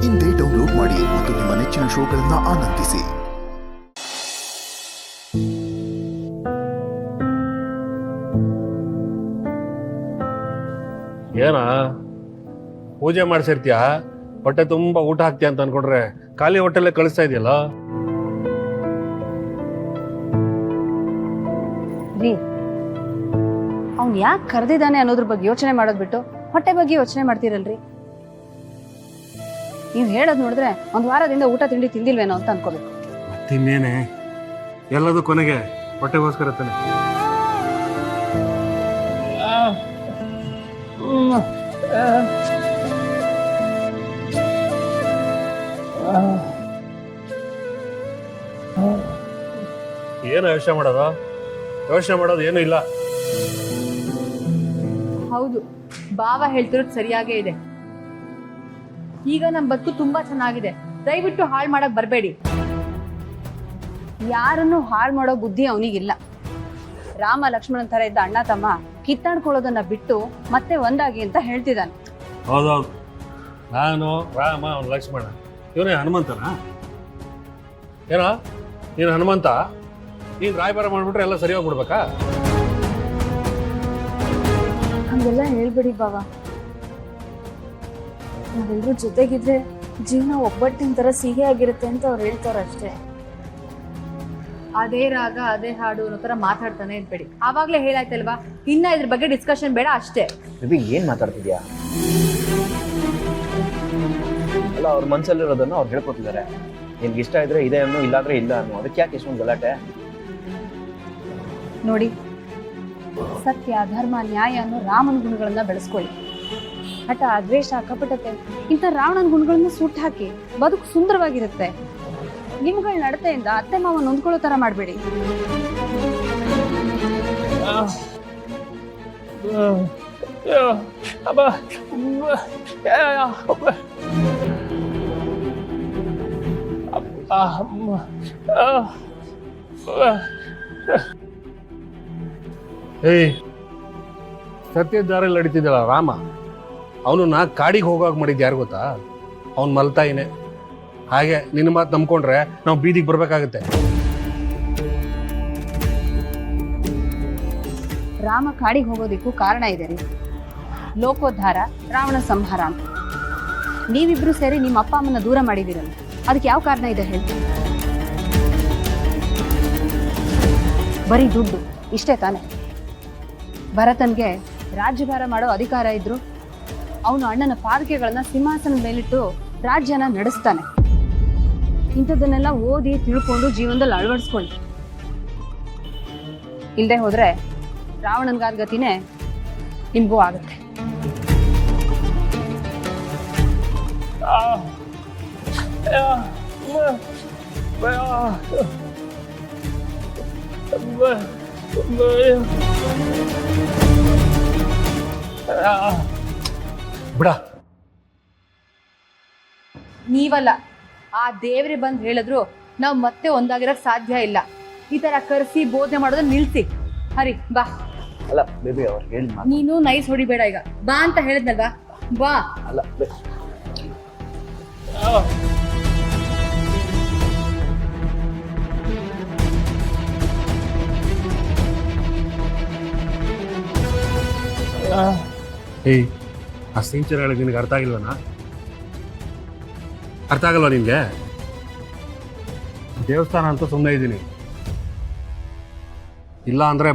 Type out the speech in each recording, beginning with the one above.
ಇಂದೇ ಡೌನ್ಲೋಡ್ ಮಾಡಿ ಮತ್ತು ನಿಮ್ಮ ನೆಚ್ಚಿನ ಶೋಗಳನ್ನು ಆನಂದಿಸಿ. ಏನ ಪೂಜೆ ಮಾಡಿಸಿರ್ತೀಯ, ಹೊಟ್ಟೆ ತುಂಬಾ ಊಟ ಹಾಕ್ತೀಯ ಅಂತ ಅನ್ಕೊಂಡ್ರೆ ಖಾಲಿ ಹೊಟ್ಟೆಲ್ಲೇ ಕಳಿಸ್ತಾ ಇದೆಯಲ್ಲ. ರೀ, ಅವ್ನು ಯಾಕೆ ಕರೆದಿದ್ದಾನೆ ಅನ್ನೋದ್ರ ಬಗ್ಗೆ ಯೋಚನೆ ಮಾಡೋದ್ ಬಿಟ್ಟು ಹೊಟ್ಟೆ ಬಗ್ಗೆ ಯೋಚನೆ ಮಾಡ್ತೀರಲ್ರಿ. ನೀವು ಹೇಳೋದ್ ನೋಡಿದ್ರೆ ಒಂದ್ ವಾರದಿಂದ ಊಟ ತಿಂಡಿ ತಿಂದಿಲ್ವೇನೋ ಅಂತ ಅನ್ಕೋಬೇಕು. ಮತ್ತಿನ್ನೇನೆ, ಎಲ್ಲದೂ ಕೊನೆಗೆ ಹೊಟ್ಟೆಗೋಸ್ಕರ ತಾನೆ. ಏನು ಯೋಚನೆ ಮಾಡೋದು ಏನೂ ಇಲ್ಲ. ಹೌದು, ಬಾವ ಹೇಳ್ತಿರೋದು ಸರಿಯಾಗೇ ಇದೆ. ಈಗ ನಮ್ ಬದುಕು ತುಂಬಾ ಚೆನ್ನಾಗಿದೆ, ದಯವಿಟ್ಟು ಹಾಳು ಮಾಡಕ್ ಬರ್ಬೇಡಿ. ಯಾರನ್ನು ಹಾಳು ಮಾಡೋ ಬುದ್ಧಿ ಅವನಿಗಿಲ್ಲ. ರಾಮ ಲಕ್ಷ್ಮಣನ್ ತರ ಇದ್ದ ಅಣ್ಣ ತಮ್ಮ ಕಿತ್ತಾಡ್ಕೊಳ್ಳೋದನ್ನ ಬಿಟ್ಟು ಮತ್ತೆ ಒಂದಾಗಿ ಅಂತ ಹೇಳ್ತಿದ್ದಾನೆ. ಹೌದೌದು, ನಾನು ರಾಮ, ಅವನು ಲಕ್ಷ್ಮಣ, ಇವನೇ ಹನುಮಂತನ. ಏನೋ ನೀನು ಹನುಮಂತ, ನೀನು ರಾಯಭಾರ ಮಾಡ್ಬಿಟ್ರೆ ಎಲ್ಲ ಸರಿ ಹೋಗ್ಬಿಡ್ಬೇಕಾ? ಹಂಗೆಲ್ಲ ಹೇಳ್ಬೇಡಿ ಬಾವ. ನಾವೆಲ್ಲರೂ ಜೊತೆಗಿದ್ರೆ ಜೀವನ ಒಬ್ಬಟ್ಟಿನ ತರ ಸಿಹಿ ಆಗಿರುತ್ತೆ ಅಂತ ಅವ್ರು ಹೇಳ್ತಾರ ಅಷ್ಟೇ. ಅದೇ ರಾಗ ಅದೇ ಹಾಡು ಅನ್ನೋ ತರ ಮಾತಾಡ್ತಾನೆ ಇದ್ಬೇಡಿ. ಆವಾಗ್ಲೇ ಹೇಳಾಯ್ತಲ್ವಾ, ಇನ್ನ ಇದ್ರ ಬಗ್ಗೆ ಡಿಸ್ಕಷನ್ ಬೇಡ ಅಷ್ಟೇ. ಏನ್ ಮಾತಾಡ್ತಿದ್ಯಾ? ಅಲ್ಲ, ಅವ್ರ ಮನ್ಸಲ್ಲಿರೋದನ್ನು ಅವ್ರು ಹೇಳ್ಕೊತಿದ್ದಾರೆ. ನಿನ್ಗೆ ಇಷ್ಟ ಇದ್ರೆ ಇದೆ ಅನ್ನೋ, ಇಲ್ಲಾಂದ್ರೆ ಇಲ್ಲ ಅನ್ನೋ. ಅದಕ್ಕೆ ಯಾಕೆ ಇಷ್ಟೊಂದು ಗಲಾಟೆ? ನೋಡಿ, ಸತ್ಯ, ಧರ್ಮ, ನ್ಯಾಯ ಅನ್ನೋ ರಾಮನ ಗುಣಗಳನ್ನ ಬೆಳೆಸ್ಕೊಳ್ಳಿ. ಹಠ, ದ್ವೇಷ, ಕಪಟತೆ ಇಂಥ ರಾವಣನ ಗುಣಗಳನ್ನ ಸುಟ್ಟು ಹಾಕಿ ಬದುಕು ಸುಂದರವಾಗಿರುತ್ತೆ. ನಿಮ್ಗಳ ನಡತೆಯಿಂದ ಅತ್ತೆ ಮಾವ ನೊಂದ್ಕೊಳ್ಳೋ ತರ ಮಾಡಬೇಡಿ. ಏಯ್, ಸತ್ಯದ ದಾರಿಯಲ್ಲಿ ನಡೀತಿದ್ದಲ್ಲ ರಾಮ, ಅವನನ್ನ ಕಾಡಿಗೆ ಹೋಗೋಕೆ ಮಾಡಿದ್ದು ಯಾರು ಗೊತ್ತಾ? ಅವ್ನು ಮಲ್ತಾಯಿನೇ. ಹಾಗೆ ನಿನ್ನ ಮಾತು ನಂಬ್ಕೊಂಡ್ರೆ ನಾವು ಬೀದಿಗೆ ಬರ್ಬೇಕಾಗತ್ತೆ. ರಾಮ ಕಾಡಿಗೆ ಹೋಗೋದಿಕ್ಕೂ ಕಾರಣ ಇದೆ ರೀ. ಲೋಕೋದ್ಧಾರ, ರಾವಣ ಸಂಹಾರ ಅಂತ. ನೀವಿಬ್ರು ಸೇರಿ ನಿಮ್ಮ ಅಪ್ಪ ಅಮ್ಮನ ದೂರ ಮಾಡಿದಿರಲ್ಲ, ಅದಕ್ಕೆ ಯಾವ ಕಾರಣ ಇದೆ ಹೇಳ್ತೀನಿ? ಬರೀ ದುಡ್ಡು ಇಷ್ಟೇ ತಾನೆ? ಭರತನ್ಗೆ ರಾಜ್ಯಭಾರ ಮಾಡೋ ಅಧಿಕಾರ ಇದ್ರು ಅವನು ಅಣ್ಣನ ಪಾದಕೆಗಳನ್ನ ಸಿಂಹಾಸನದ ಮೇಲಿಟ್ಟು ರಾಜ್ಯನ ನಡೆಸ್ತಾನೆ. ಇಂಥದ್ದನ್ನೆಲ್ಲ ಓದಿ ತಿಳ್ಕೊಂಡು ಜೀವನದಲ್ಲಿ ಅಳವಡಿಸ್ಕೊಳ್ಳಿ. ಇಲ್ಲದೆ ಹೋದ್ರೆ ರಾವಣನ್ಗಾದ ಗತಿನೇ ನಿಮ್ಗೂ ಆಗುತ್ತೆ. ಬಿಡ, ನೀವಲ್ಲ, ಆ ದೇವ್ರೆ ಬಂದ್ ಹೇಳಿದ್ರು ನಾವ್ ಮತ್ತೆ ಒಂದಾಗಿರಕ್ ಸಾಧ್ಯ ಇಲ್ಲ. ಈ ತರ ಕರ್ಸಿ ಬೋಧನೆ ಮಾಡೋದನ್ನ ನಿಲ್ಸಿ. ಹರಿ ಬಾ. ಅಲ್ಲ ಬೇಬಿ, ಅವ್ರು ಹೇಳಿ ನೀನು ನೈಸ್ ಹೊಡಿಬೇಡ. ಈಗ ಬಾ ಅಂತ ಹೇಳಿದ್ನಲ್ವಾ, ಬಾ. ಅಲ್ಲ ಏಯ್, ಆ ಸಿಂಚರ್ ಹೇಳಿ ನಿನಗೆ ಅರ್ಥ ಆಗಿಲ್ವನಾ? ಅರ್ಥ ಆಗಲ್ವಾ ನಿನ್ಗೆ? ದೇವಸ್ಥಾನ ಅಂತ ಸುಮ್ಮನೆ ಇದ್ದೀನಿ. ಇಲ್ಲ ಅಂದ್ರೆ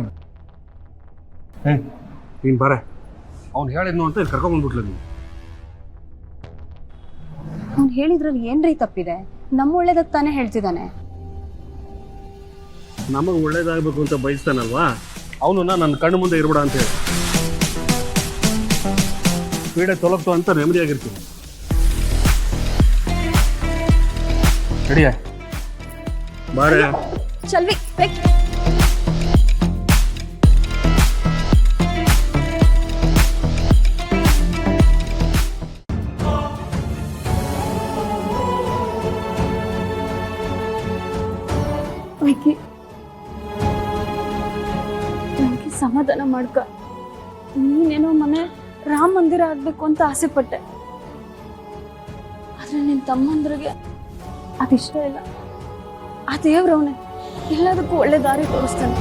ನೀನು ಬರೇ, ಅವ್ನು ಹೇಳಿದ್ನು ಅಂತ ಇಲ್ಲಿ ಕರ್ಕೊಂಡ್ಬಂದ್ಬಿಟ್ಲು ನೀನು. ಅವ್ನು ಹೇಳಿದ್ರಲ್ಲಿ ಏನ್ರಿ ತಪ್ಪಿದೆ? ನಮ್ಮ ಒಳ್ಳೇದಕ್ಕೆ ತಾನೇ ಹೇಳ್ತಿದ್ದಾನೆ. ನಮಗೆ ಒಳ್ಳೇದಾಗಬೇಕು ಅಂತ ಬಯಸ್ತಾನಲ್ವಾ, ಅವನನ್ನ ನನ್ನ ಕಣ್ಣು ಮುಂದೆ ಇರ್ಬೇಡ ಅಂತ ಹೇಳಿ ಪೀಡೆ ತೊಲಗ್ತು ಅಂತ ನೆಮ್ಮದಿಯಾಗಿರ್ತೀನಿ. ನಡಿಯ ಬಾರೆ. ಚಲ್ವಿ ಸಮಾಧಾನ ಮಾಡ್ಕ. ನೀನೇನೋ ಮನೆ ರಾಮ ಮಂದಿರ ಆಗ್ಬೇಕು ಅಂತ ಆಸೆ ಪಟ್ಟೆ, ಆದ್ರೆ ನಿನ್ ತಮ್ಮಂದ್ರಿಗೆ ಅದಿಷ್ಟ ಇಲ್ಲ. ಆ ದೇವ್ರವನೇ ಎಲ್ಲದಕ್ಕೂ ಒಳ್ಳೆ ದಾರಿ ತೋರಿಸ್ತಾನೆ.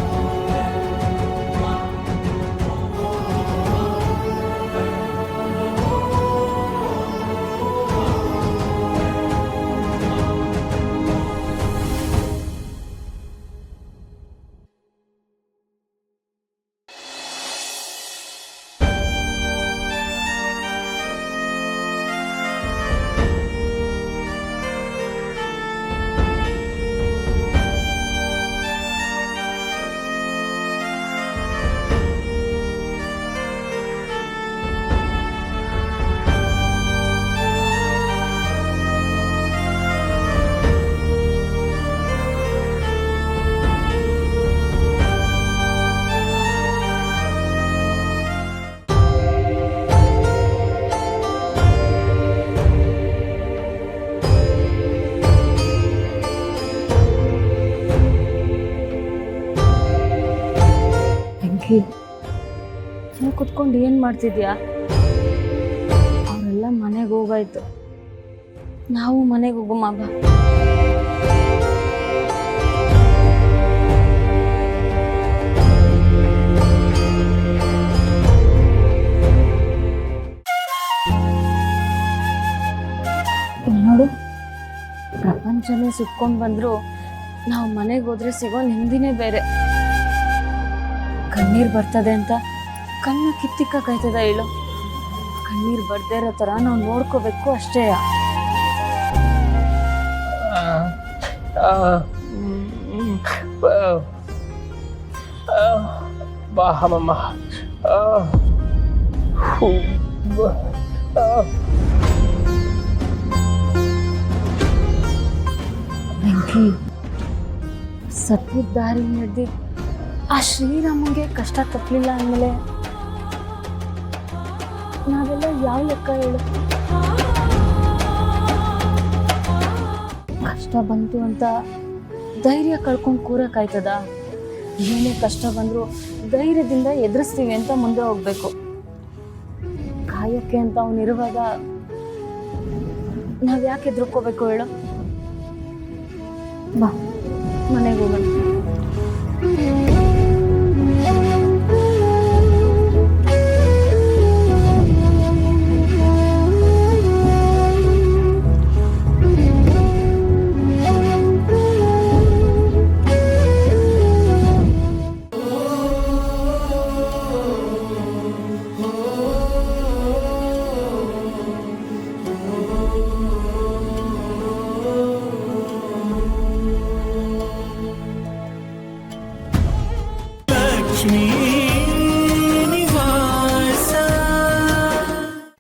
ನೀವು ಕುತ್ಕೊಂಡು ಏನ್ ಮಾಡ್ತಿದ್ಯಾ? ಅವರೆಲ್ಲ ಮನೆಗೆ ಹೋಗಾಯ್ತು, ನಾವು ಮನೆಗೆ ಹೋಗುಮ್ಮ ಬಾ. ನೋಡು, ಪ್ರಪಂಚನೇ ಸುತ್ಕೊಂಡ್ ಬಂದ್ರು ನಾವು ಮನೆಗೆ ಹೋದ್ರೆ ಸಿಗೋ ನೆಮ್ಮದಿನೇ ಬೇರೆ. ಕಣ್ಣೀರ್ ಬರ್ತದೆ ಅಂತ ಕಣ್ಣು ಕಿತ್ತಿಕ್ಕಾಯ್ತದ ಹೇಳು? ಕಣ್ಣೀರ್ ಬರ್ದೇ ಇರೋ ತರ ನಾವು ನೋಡ್ಕೋಬೇಕು ಅಷ್ಟೇ. ಬೆಂಕಿ, ಸತ್ಯದ ದಾರಿ ನಡೆದಿ ಆ ಶ್ರೀರಾಮಂಗೆ ಕಷ್ಟ ತಪ್ಪಲಿಲ್ಲ ಅಂದಮೇಲೆ ನಾವೆಲ್ಲ ಯಾವ ಲೆಕ್ಕ ಹೇಳು? ಕಷ್ಟ ಬಂತು ಅಂತ ಧೈರ್ಯ ಕಳ್ಕೊಂಡು ಕೂರಕ್ಕಾಯ್ತದ? ಏನೇ ಕಷ್ಟ ಬಂದ್ರು ಧೈರ್ಯದಿಂದ ಎದುರಿಸ್ತೀವಿ ಅಂತ ಮುಂದೆ ಹೋಗ್ಬೇಕು. ಕಾಯಕ್ಕೆ ಅಂತ ಅವನಿರುವಾಗ ನಾವ್ ಯಾಕೆ ಎದುರ್ಕೋಬೇಕು ಹೇಳು? ಬಾ ಮನೆಗೆ ಹೋಗೋಣ. ಲಕ್ಷ್ಮೀ